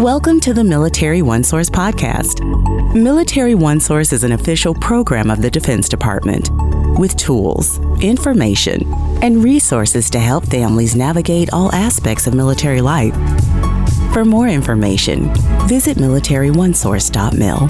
Welcome to the Military OneSource Podcast. Military OneSource is an official program of the Defense Department with tools, information, and resources to help families navigate all aspects of military life. For more information, visit MilitaryOneSource.mil.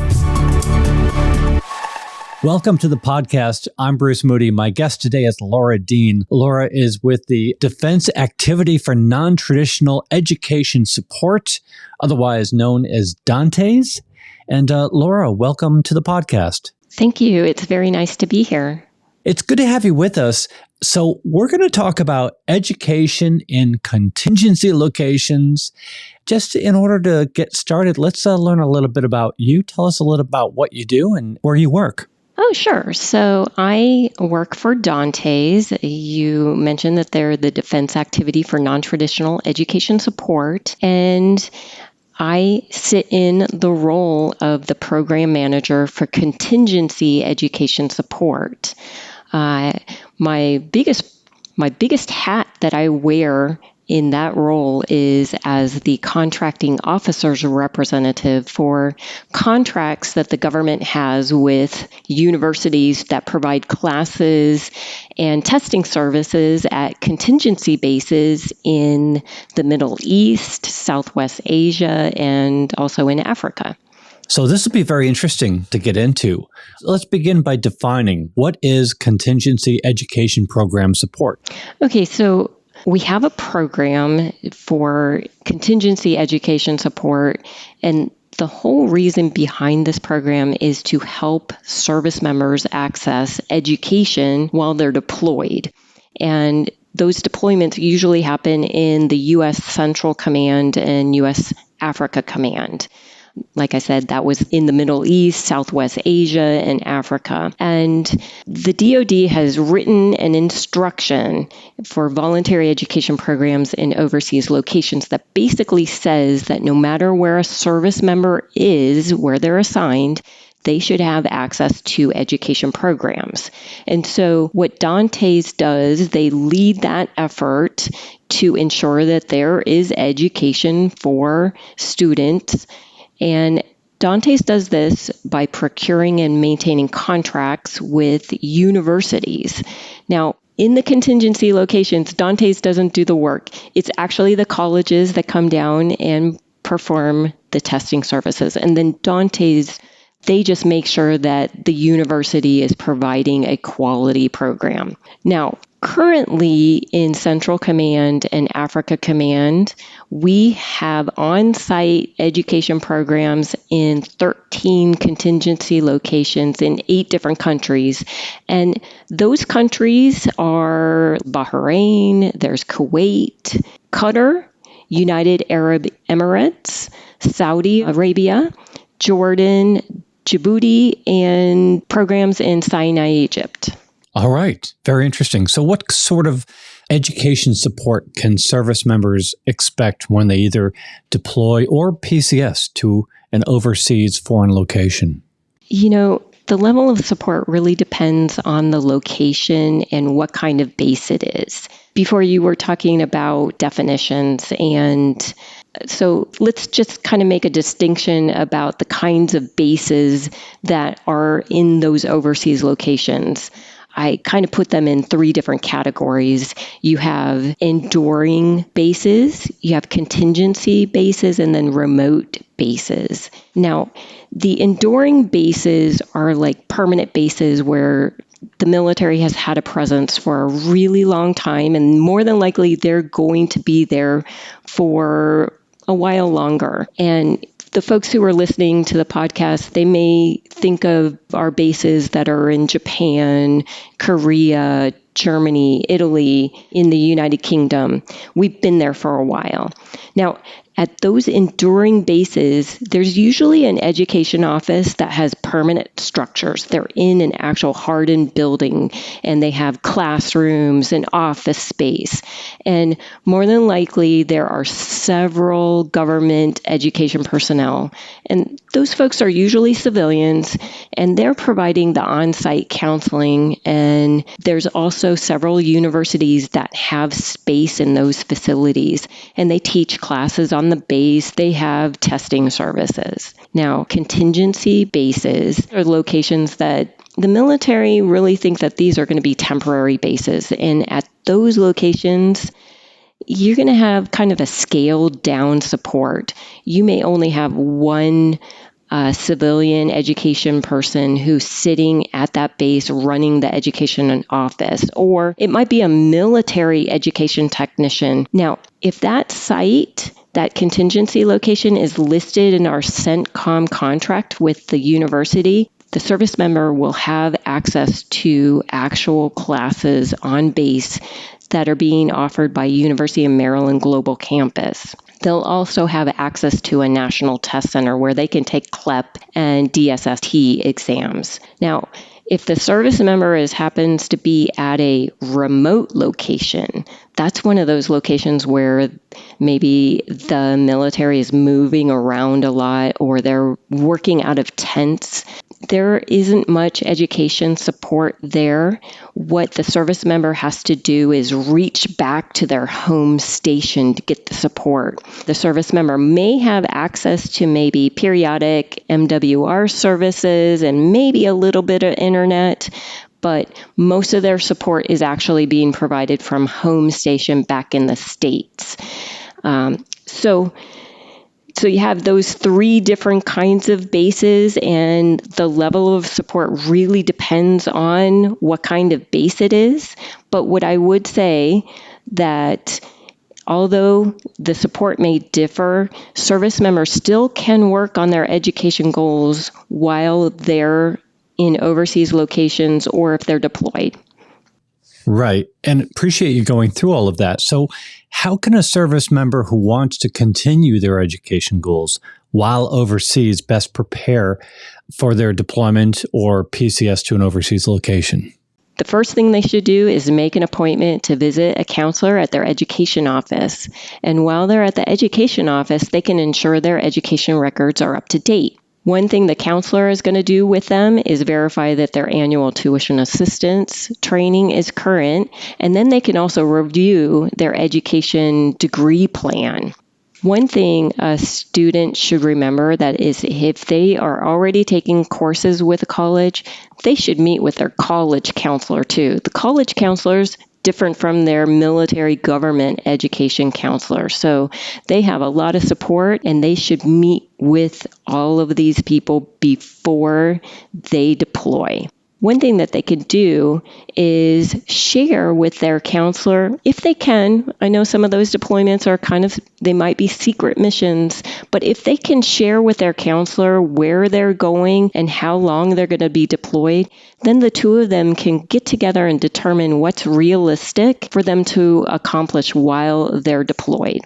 Welcome to the podcast. I'm Bruce Moody. My guest today is Laura Dean. Laura is with the Defense Activity for Non-Traditional Education Support, otherwise known as DANTES. And Laura, welcome to the podcast. Thank you. It's very nice to be here. It's good to have you with us. So we're going to talk about education in contingency locations. Just in order to get started, let's learn a little bit about you. Tell us a little about what you do and where you work. Oh, sure. So I work for DANTES. You mentioned that they're the Defense Activity for Non-Traditional Education Support, and I sit in the role of the program manager for contingency education support. My biggest hat that I wear in that role is as the contracting officer's representative for contracts that the government has with universities that provide classes and testing services at contingency bases in the Middle East, Southwest Asia, and also in Africa. So this will be very interesting to get into. Let's begin by defining what is contingency education program support. Okay, so we have a program for contingency education support, and the whole reason behind this program is to help service members access education while they're deployed. And those deployments usually happen in the U.S. Central Command and U.S. Africa Command. Like I said, that was in the Middle East, Southwest Asia, and Africa. And the DoD has written an instruction for voluntary education programs in overseas locations that basically says that no matter where a service member is, where they're assigned, they should have access to education programs. And so what DANTES does, they lead that effort to ensure that there is education for students. And DANTES does this by procuring and maintaining contracts with universities. Now, in the contingency locations, DANTES doesn't do the work. It's actually the colleges that come down and perform the testing services. And then DANTES, they just make sure that the university is providing a quality program. Now, currently in Central Command and Africa Command, we have on-site education programs in 13 contingency locations in 8 different countries. And those countries are Bahrain, there's Kuwait, Qatar, United Arab Emirates, Saudi Arabia, Jordan, Djibouti, and programs in Sinai, Egypt. All right. Very interesting. So what sort of education support can service members expect when they either deploy or PCS to an overseas foreign location? You know, the level of support really depends on the location and what kind of base it is. Before you were talking about definitions, and so let's just kind of make a distinction about the kinds of bases that are in those overseas locations. I kind of put them in 3 different categories. You have enduring bases, you have contingency bases, and then remote bases. Now, the enduring bases are like permanent bases where the military has had a presence for a really long time, and more than likely they're going to be there for a while longer. And the folks who are listening to the podcast, they may think of our bases that are in Japan, Korea, Germany, Italy, in the United Kingdom. We've been there for a while. Now, at those enduring bases, there's usually an education office that has permanent structures. They're in an actual hardened building, and they have classrooms and office space. And more than likely, there are several government education personnel. And those folks are usually civilians, and they're providing the on-site counseling. And there's also several universities that have space in those facilities, and they teach classes on on the base, they have testing services. Now, contingency bases are locations that the military really think that these are going to be temporary bases. And at those locations, you're going to have kind of a scaled down support. You may only have one civilian education person who's sitting at that base running the education office, or it might be a military education technician. Now, if that site, that contingency location is listed in our CENTCOM contract with the university, the service member will have access to actual classes on base that are being offered by University of Maryland Global Campus. They'll also have access to a national test center where they can take CLEP and DSST exams. Now, if the service member happens to be at a remote location, that's one of those locations where maybe the military is moving around a lot or they're working out of tents. There isn't much education support there. What the service member has to do is reach back to their home station to get the support. The service member may have access to maybe periodic MWR services and maybe a little bit of internet, but most of their support is actually being provided from home station back in the States. So you have those three different kinds of bases, and the level of support really depends on what kind of base it is. But what I would say that although the support may differ, service members still can work on their education goals while they're in overseas locations or if they're deployed. Right. And appreciate you going through all of that. So how can a service member who wants to continue their education goals while overseas best prepare for their deployment or PCS to an overseas location? The first thing they should do is make an appointment to visit a counselor at their education office. And while they're at the education office, they can ensure their education records are up to date. One thing the counselor is going to do with them is verify that their annual tuition assistance training is current, and then they can also review their education degree plan. One thing a student should remember that is if they are already taking courses with a college, they should meet with their college counselor too. The college counselors different from their military government education counselor. So they have a lot of support and they should meet with all of these people before they deploy. One thing that they could do is share with their counselor, if they can. I know some of those deployments are they might be secret missions, but if they can share with their counselor where they're going and how long they're going to be deployed, then the two of them can get together and determine what's realistic for them to accomplish while they're deployed.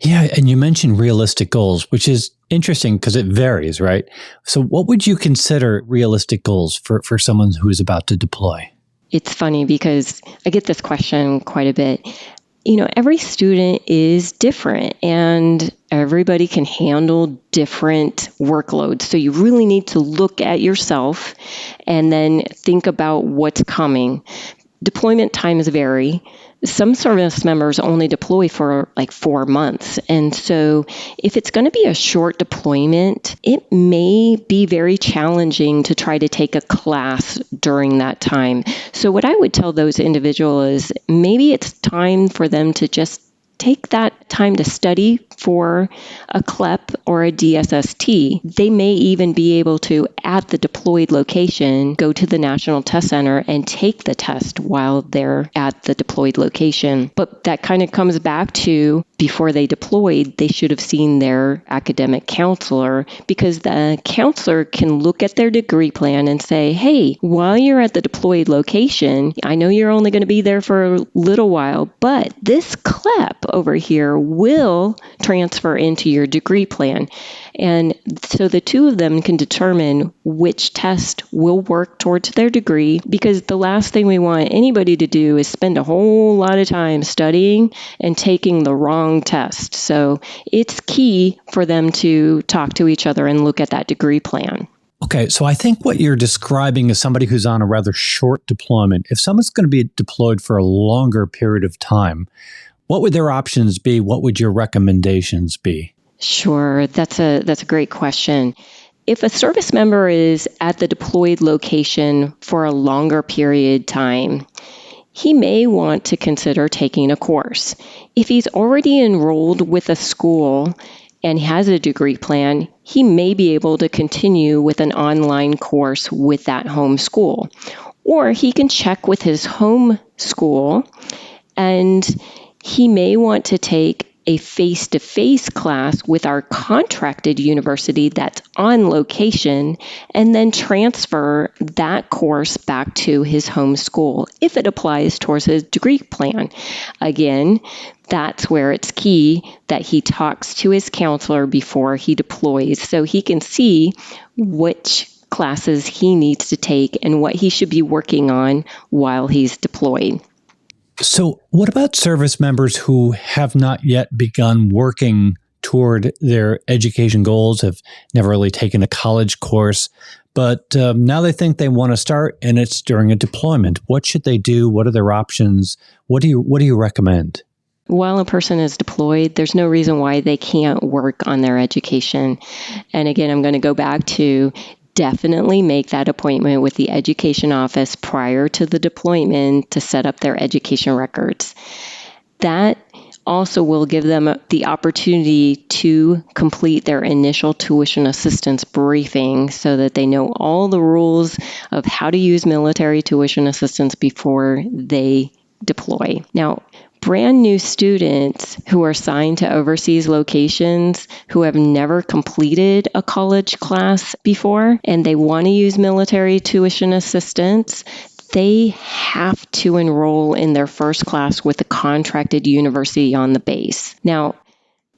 Yeah, and you mentioned realistic goals, which is interesting because it varies, right? So what would you consider realistic goals for someone who is about to deploy? It's funny because I get this question quite a bit. Every student is different and everybody can handle different workloads. So you really need to look at yourself and then think about what's coming. Deployment times vary. Some service members only deploy for like 4 months. And so if it's going to be a short deployment, it may be very challenging to try to take a class during that time. So what I would tell those individuals is maybe it's time for them to just take that time to study for a CLEP or a DSST. They may even be able to, at the deployed location, go to the National Test Center and take the test while they're at the deployed location. But that kind of comes back to before they deployed, they should have seen their academic counselor, because the counselor can look at their degree plan and say, hey, while you're at the deployed location, I know you're only going to be there for a little while, but this CLEP over here will transfer into your degree plan. And so the two of them can determine which test will work towards their degree, because the last thing we want anybody to do is spend a whole lot of time studying and taking the wrong test. So it's key for them to talk to each other and look at that degree plan. Okay, so I think what you're describing is somebody who's on a rather short deployment. If someone's going to be deployed for a longer period of time, What would their options be? What would your recommendations be? Sure, that's a great question. If a service member is at the deployed location for a longer period of time, he may want to consider taking a course. If he's already enrolled with a school and has a degree plan, he may be able to continue with an online course with that home school. Or he can check with his home school, and he may want to take a face-to-face class with our contracted university that's on location, and then transfer that course back to his home school if it applies towards his degree plan. Again, that's where it's key that he talks to his counselor before he deploys so he can see which classes he needs to take and what he should be working on while he's deployed. So what about service members who have not yet begun working toward their education goals, have never really taken a college course, but now they think they want to start and it's during a deployment? What should they do? What are their options? What do you recommend? While a person is deployed, there's no reason why they can't work on their education. And again, I'm going to go back to definitely make that appointment with the education office prior to the deployment to set up their education records. That also will give them the opportunity to complete their initial tuition assistance briefing so that they know all the rules of how to use military tuition assistance before they deploy. Now, brand new students who are assigned to overseas locations who have never completed a college class before and they want to use military tuition assistance, they have to enroll in their first class with a contracted university on the base. Now,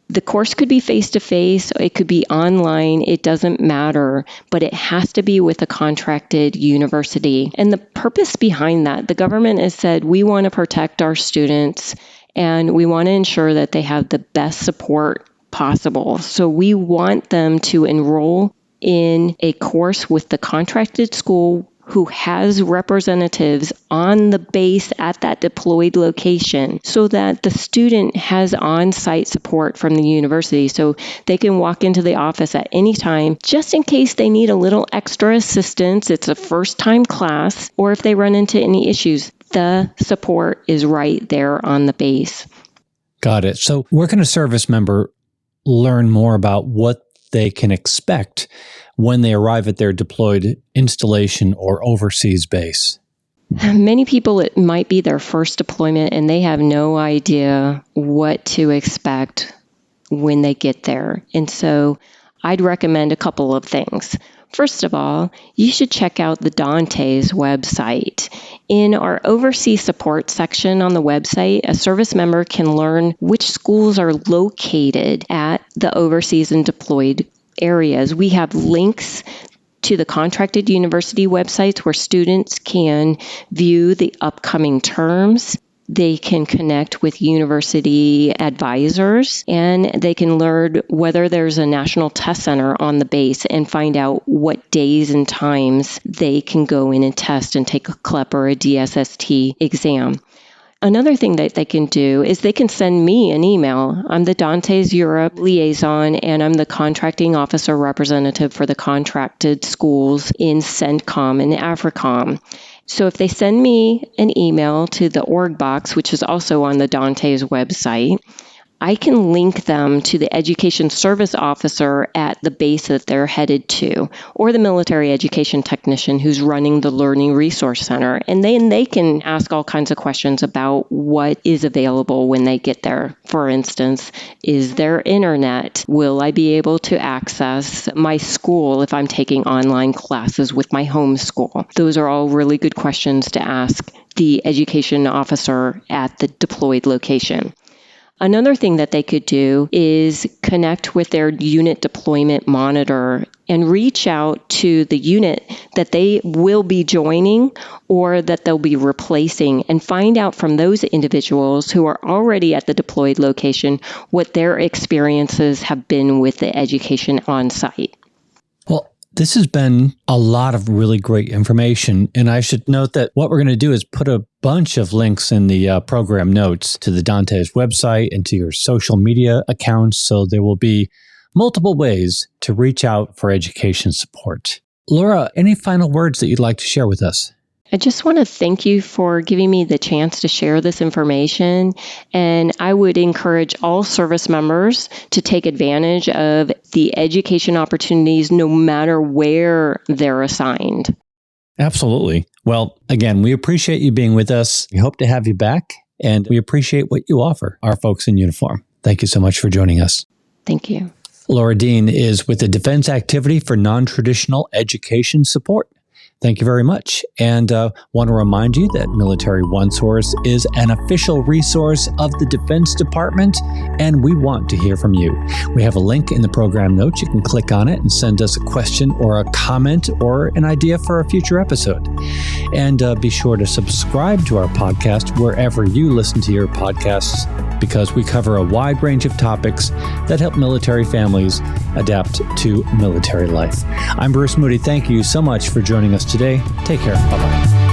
the course could be face-to-face, it could be online, it doesn't matter, but it has to be with a contracted university. And the purpose behind that, the government has said, we want to protect our students and we want to ensure that they have the best support possible. So we want them to enroll in a course with the contracted school who has representatives on the base at that deployed location so that the student has on-site support from the university so they can walk into the office at any time just in case they need a little extra assistance. It's a first-time class, or if they run into any issues, the support is right there on the base. Got it. So where can a service member learn more about what they can expect when they arrive at their deployed installation or overseas base? Many people, it might be their first deployment and they have no idea what to expect when they get there. And so I'd recommend a couple of things. First of all, you should check out the Dante's website. In our overseas support section on the website, a service member can learn which schools are located at the overseas and deployed areas. We have links to the contracted university websites where students can view the upcoming terms. They can connect with university advisors, and they can learn whether there's a national test center on the base and find out what days and times they can go in and test and take a CLEP or a DSST exam. Another thing that they can do is they can send me an email. I'm the Dante's Europe liaison, and I'm the contracting officer representative for the contracted schools in CENTCOM and AFRICOM. So if they send me an email to the org box, which is also on the Dante's website, I can link them to the education service officer at the base that they're headed to, or the military education technician who's running the Learning Resource Center. And then they can ask all kinds of questions about what is available when they get there. For instance, is there internet? Will I be able to access my school if I'm taking online classes with my home school? Those are all really good questions to ask the education officer at the deployed location. Another thing that they could do is connect with their unit deployment monitor and reach out to the unit that they will be joining or that they'll be replacing and find out from those individuals who are already at the deployed location what their experiences have been with the education on site. Well, This has been a lot of really great information. And I should note that what we're going to do is put a bunch of links in the program notes to the Dante's website and to your social media accounts. So there will be multiple ways to reach out for education support. Laura, any final words that you'd like to share with us? I just want to thank you for giving me the chance to share this information. And I would encourage all service members to take advantage of the education opportunities no matter where they're assigned. Absolutely. Well, again, we appreciate you being with us. We hope to have you back, and we appreciate what you offer our folks in uniform. Thank you so much for joining us. Thank you. Laura Dean is with the Defense Activity for Non-Traditional Education Support. Thank you very much. And want to remind you that Military OneSource is an official resource of the Defense Department, and we want to hear from you. We have a link in the program notes. You can click on it and send us a question or a comment or an idea for a future episode. And be sure to subscribe to our podcast wherever you listen to your podcasts, because we cover a wide range of topics that help military families adapt to military life. I'm Bruce Moody. Thank you so much for joining us today. Take care. Bye-bye.